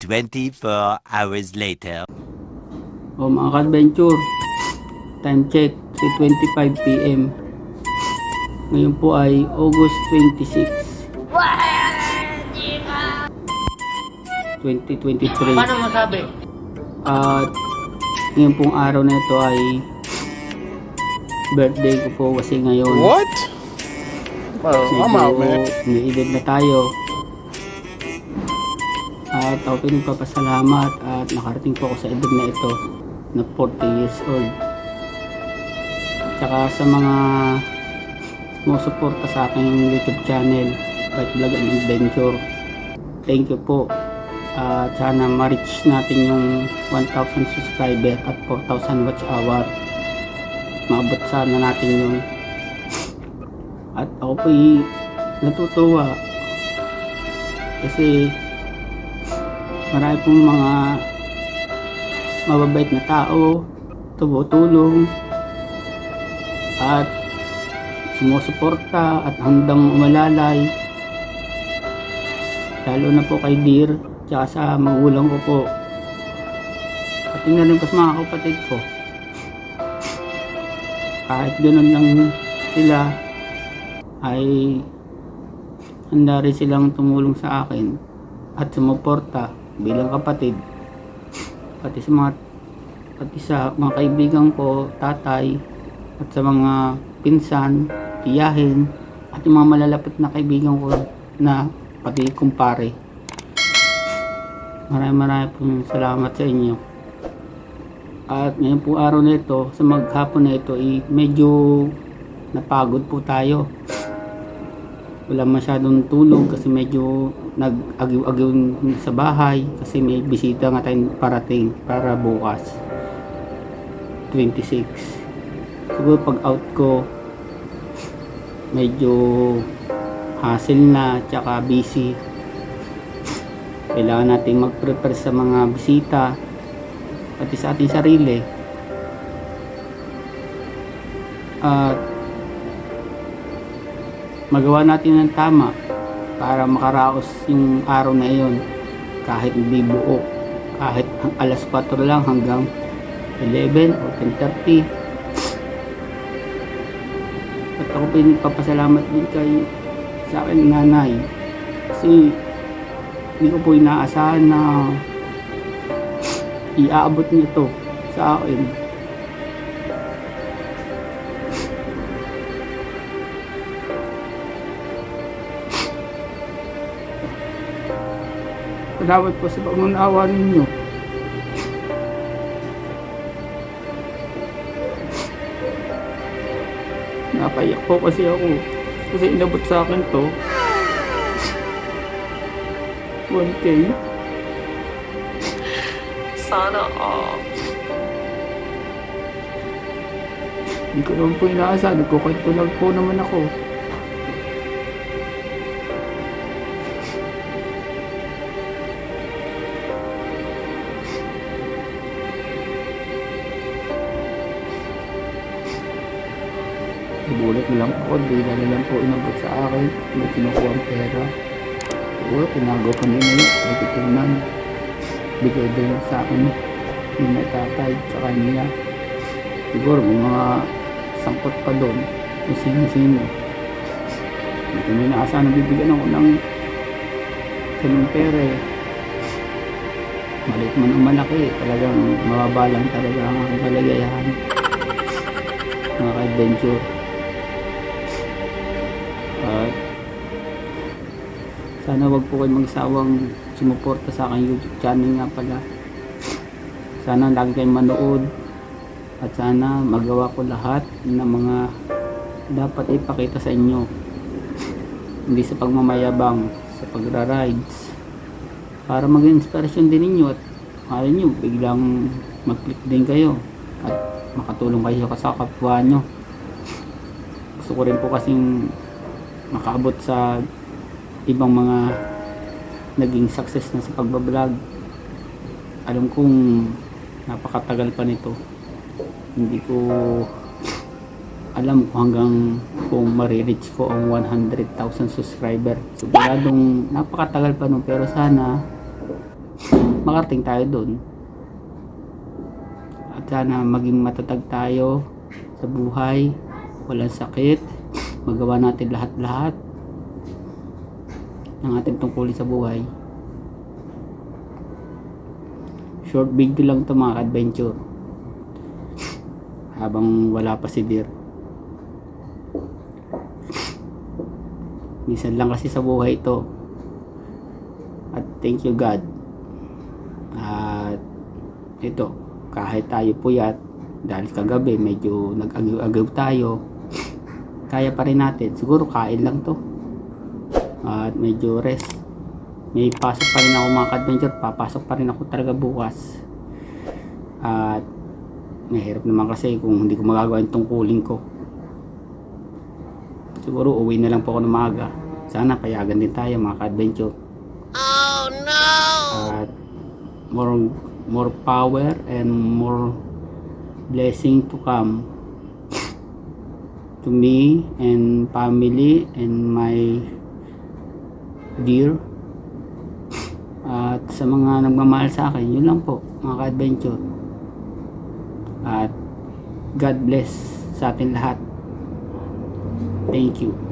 24 hours later. O mga ka-adventure, time check 3:25 PM. Ngayon po ay August 26, 2023. Paano masabi? At ngayon pong araw na ito ay birthday ko po kasi ngayon What? Bro, I'm out, man. may edad na tayo. At ako pinagpapasalamat at nakarating po ako sa edad na ito na 40 years old. Tsaka sa mga sumusuporta sa aking YouTube channel, Bike Vlog and Adventure, thank you po. At sana ma-reach natin yung 1,000 subscriber at 4,000 watch hour. Maabot sana natin yun. At ako po natutuwa kasi marami pong mga mababait na tao tumutulong at sumusuporta at handang umalalay, lalo na po kay Dear tsaka sa magulang ko po, pati na rin po sa mga kapatid ko. Kahit ganun lang sila ay handa rin silang tumulong sa akin at sumuporta bilang kapatid, pati sa mga kaibigan ko, tatay, at sa mga pinsan, tiyahin, at yung mga malalapit na kaibigan ko na pati kumpare. Maraming pong salamat sa inyo. At ngayon po araw na ito, sa maghapon na ito, medyo napagod po tayo. Wala masyadong tulog kasi medyo nag-agiw-agiw sa bahay kasi may bisita nga tayong parating para bukas 26. Siguro pag out ko medyo hassle na tsaka busy. Kailangan natin mag-prepare sa mga bisita pati sa ating sarili. At magawa natin ng tama para makaraos yung araw na iyon kahit hindi buo, kahit ang alas 4 lang hanggang 11 o 10:30. At ako pinagpapasalamat din kay sa aking nanay kasi hindi ko po inaasahan na iaabot niya to sa akin. Salamat po sa pag-unawa ninyo. Napayak po kasi ako kasi inabot sa akin to 1K. Sana all. Hindi ko naman po inaasahan. Nagkukwento lang po naman ako. Nagulat na lang po. Hindi na lang po inabot sa akin. May kinukuha ang pera. Oo, tinago pa nila yun. Nagtutunan. Bigay din sa akin yung may tatay sa kanya. Siguro may mga sangkot pa doon kung sino-sino. Hindi ko may naasahan na bibigyan ako ng ganung pera eh. Maliit man o malaki, talagang mababa lang talaga ang aking kalagayahan, mga ka-adventure. At sana wag po kayo magsawang sumuporta sa aking YouTube channel nga pala. Sana lagi kayong manood at sana magawa ko lahat ng mga dapat ipakita sa inyo, hindi sa pagmamayabang, sa pagra-rides, para maging inspirasyon din ninyo at kaya nyo biglang mag-click din kayo at makatulong kayo sa kapwa nyo. Gusto ko rin po kasing makaabot sa ibang mga naging success na sa pagbablog. Alam kong napakatagal pa nito, hindi ko alam kung hanggang kung marireach ko ang 100,000 subscriber. Siguradong napakatagal pa nun, pero sana makarating tayo doon. At sana maging matatag tayo sa buhay, walang sakit, magawa natin lahat-lahat ng ating tungkulin sa buhay. Short video lang to mga adventure habang wala pa si Dear. Minsan lang kasi sa buhay ito. At thank you God. At ito, kahit tayo puyat dahil kagabi medyo nag-agaw tayo, kaya pa rin natin. Siguro kain lang to at medyo rest. May pasok pa rin ako mga adventure, papasok pa rin ako talaga bukas. At mahirap naman kasi kung hindi ko magagawa yung tungkulin ko. Siguro uwi na lang po ako ng maaga. Sana payagan din tayo mga adventure. Oh no! At more power and more blessing to come to me and family and my dear. At sa mga nagmamahal sa akin, yun lang po mga adventure. At God bless sa atin lahat. Thank you.